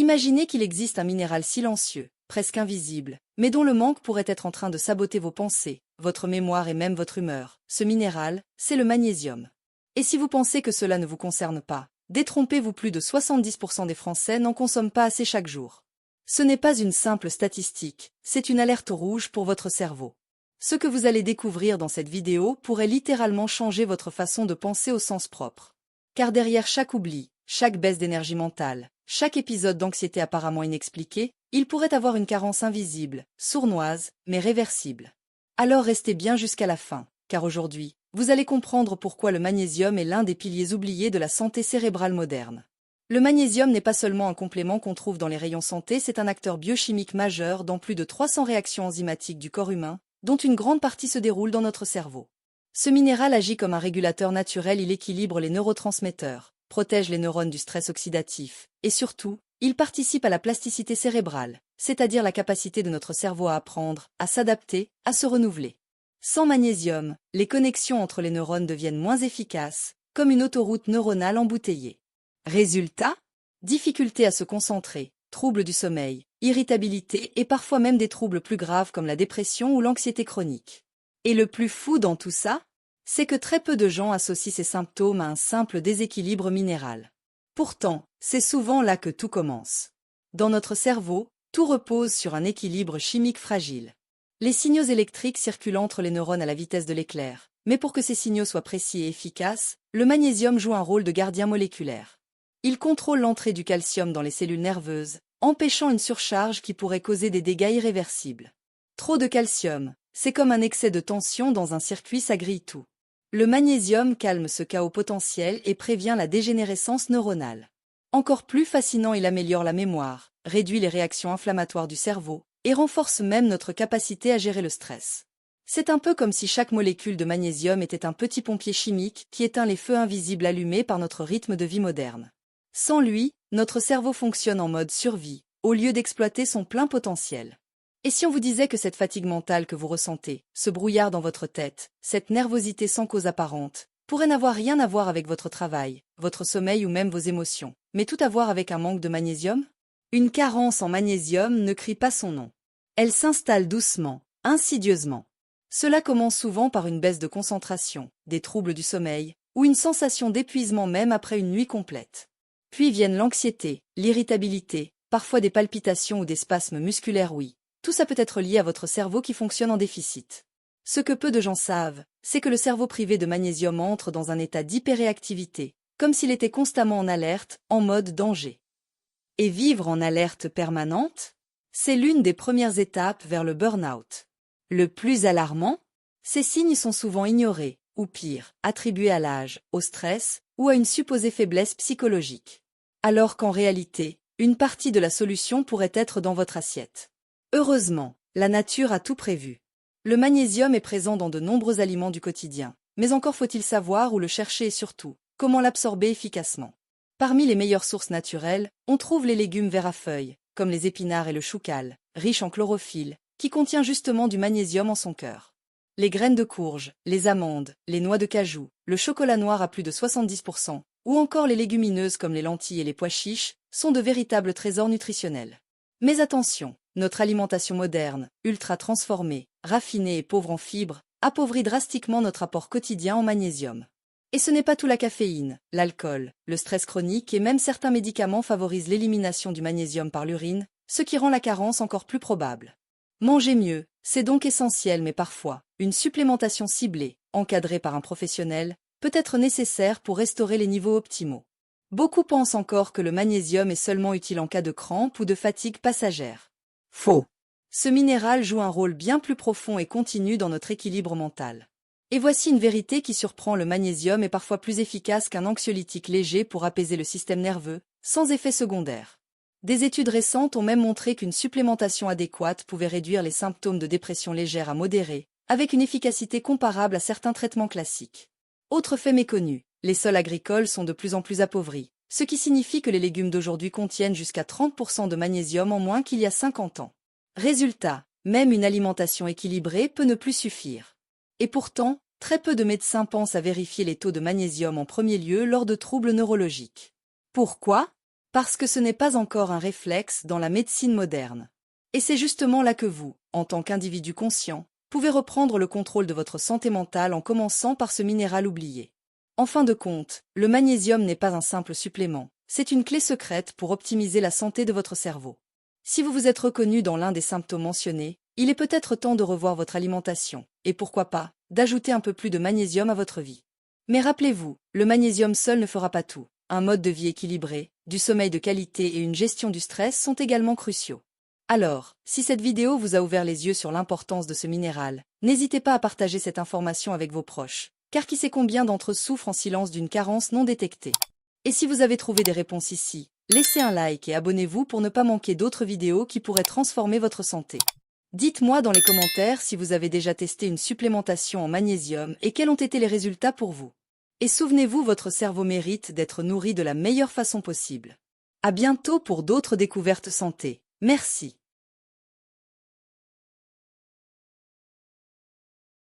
Imaginez qu'il existe un minéral silencieux, presque invisible, mais dont le manque pourrait être en train de saboter vos pensées, votre mémoire et même votre humeur. Ce minéral, c'est le magnésium. Et si vous pensez que cela ne vous concerne pas, détrompez-vous, plus de 70% des Français n'en consomment pas assez chaque jour. Ce n'est pas une simple statistique, c'est une alerte rouge pour votre cerveau. Ce que vous allez découvrir dans cette vidéo pourrait littéralement changer votre façon de penser au sens propre. Car derrière chaque oubli, chaque baisse d'énergie mentale, chaque épisode d'anxiété apparemment inexpliqué, il pourrait avoir une carence invisible, sournoise, mais réversible. Alors restez bien jusqu'à la fin, car aujourd'hui, vous allez comprendre pourquoi le magnésium est l'un des piliers oubliés de la santé cérébrale moderne. Le magnésium n'est pas seulement un complément qu'on trouve dans les rayons santé, c'est un acteur biochimique majeur dans plus de 300 réactions enzymatiques du corps humain, dont une grande partie se déroule dans notre cerveau. Ce minéral agit comme un régulateur naturel, il équilibre les neurotransmetteurs, protège les neurones du stress oxydatif, et surtout, il participe à la plasticité cérébrale, c'est-à-dire la capacité de notre cerveau à apprendre, à s'adapter, à se renouveler. Sans magnésium, les connexions entre les neurones deviennent moins efficaces, comme une autoroute neuronale embouteillée. Résultat? Difficulté à se concentrer, troubles du sommeil, irritabilité et parfois même des troubles plus graves comme la dépression ou l'anxiété chronique. Et le plus fou dans tout ça, c'est que très peu de gens associent ces symptômes à un simple déséquilibre minéral. Pourtant, c'est souvent là que tout commence. Dans notre cerveau, tout repose sur un équilibre chimique fragile. Les signaux électriques circulent entre les neurones à la vitesse de l'éclair, mais pour que ces signaux soient précis et efficaces, le magnésium joue un rôle de gardien moléculaire. Il contrôle l'entrée du calcium dans les cellules nerveuses, empêchant une surcharge qui pourrait causer des dégâts irréversibles. Trop de calcium, c'est comme un excès de tension dans un circuit, ça grille tout. Le magnésium calme ce chaos potentiel et prévient la dégénérescence neuronale. Encore plus fascinant, il améliore la mémoire, réduit les réactions inflammatoires du cerveau et renforce même notre capacité à gérer le stress. C'est un peu comme si chaque molécule de magnésium était un petit pompier chimique qui éteint les feux invisibles allumés par notre rythme de vie moderne. Sans lui, notre cerveau fonctionne en mode survie, au lieu d'exploiter son plein potentiel. Et si on vous disait que cette fatigue mentale que vous ressentez, ce brouillard dans votre tête, cette nervosité sans cause apparente, pourrait n'avoir rien à voir avec votre travail, votre sommeil ou même vos émotions, mais tout à voir avec un manque de magnésium? Une carence en magnésium ne crie pas son nom. Elle s'installe doucement, insidieusement. Cela commence souvent par une baisse de concentration, des troubles du sommeil, ou une sensation d'épuisement même après une nuit complète. Puis viennent l'anxiété, l'irritabilité, parfois des palpitations ou des spasmes musculaires, oui. Tout ça peut être lié à votre cerveau qui fonctionne en déficit. Ce que peu de gens savent, c'est que le cerveau privé de magnésium entre dans un état d'hyperréactivité, comme s'il était constamment en alerte, en mode danger. Et vivre en alerte permanente, c'est l'une des premières étapes vers le burn-out. Le plus alarmant, ces signes sont souvent ignorés, ou pire, attribués à l'âge, au stress, ou à une supposée faiblesse psychologique. Alors qu'en réalité, une partie de la solution pourrait être dans votre assiette. Heureusement, la nature a tout prévu. Le magnésium est présent dans de nombreux aliments du quotidien, mais encore faut-il savoir où le chercher et surtout, comment l'absorber efficacement. Parmi les meilleures sources naturelles, on trouve les légumes verts à feuilles, comme les épinards et le choucal, riches en chlorophylle, qui contient justement du magnésium en son cœur. Les graines de courge, les amandes, les noix de cajou, le chocolat noir à plus de 70%, ou encore les légumineuses comme les lentilles et les pois chiches, sont de véritables trésors nutritionnels. Mais attention, notre alimentation moderne, ultra transformée, raffinée et pauvre en fibres, appauvrit drastiquement notre apport quotidien en magnésium. Et ce n'est pas tout, la caféine, l'alcool, le stress chronique et même certains médicaments favorisent l'élimination du magnésium par l'urine, ce qui rend la carence encore plus probable. Manger mieux, c'est donc essentiel, mais parfois, une supplémentation ciblée, encadrée par un professionnel, peut être nécessaire pour restaurer les niveaux optimaux. Beaucoup pensent encore que le magnésium est seulement utile en cas de crampes ou de fatigue passagère. Faux. Ce minéral joue un rôle bien plus profond et continu dans notre équilibre mental. Et voici une vérité qui surprend: le magnésium est parfois plus efficace qu'un anxiolytique léger pour apaiser le système nerveux, sans effet secondaire. Des études récentes ont même montré qu'une supplémentation adéquate pouvait réduire les symptômes de dépression légère à modérée, avec une efficacité comparable à certains traitements classiques. Autre fait méconnu, les sols agricoles sont de plus en plus appauvris, ce qui signifie que les légumes d'aujourd'hui contiennent jusqu'à 30% de magnésium en moins qu'il y a 50 ans. Résultat, même une alimentation équilibrée peut ne plus suffire. Et pourtant, très peu de médecins pensent à vérifier les taux de magnésium en premier lieu lors de troubles neurologiques. Pourquoi? Parce que ce n'est pas encore un réflexe dans la médecine moderne. Et c'est justement là que vous, en tant qu'individu conscient, pouvez reprendre le contrôle de votre santé mentale en commençant par ce minéral oublié. En fin de compte, le magnésium n'est pas un simple supplément, c'est une clé secrète pour optimiser la santé de votre cerveau. Si vous vous êtes reconnu dans l'un des symptômes mentionnés, il est peut-être temps de revoir votre alimentation, et pourquoi pas, d'ajouter un peu plus de magnésium à votre vie. Mais rappelez-vous, le magnésium seul ne fera pas tout. Un mode de vie équilibré, du sommeil de qualité et une gestion du stress sont également cruciaux. Alors, si cette vidéo vous a ouvert les yeux sur l'importance de ce minéral, n'hésitez pas à partager cette information avec vos proches, car qui sait combien d'entre eux souffrent en silence d'une carence non détectée. Et si vous avez trouvé des réponses ici, laissez un like et abonnez-vous pour ne pas manquer d'autres vidéos qui pourraient transformer votre santé. Dites-moi dans les commentaires si vous avez déjà testé une supplémentation en magnésium et quels ont été les résultats pour vous. Et souvenez-vous, votre cerveau mérite d'être nourri de la meilleure façon possible. À bientôt pour d'autres découvertes santé. Merci.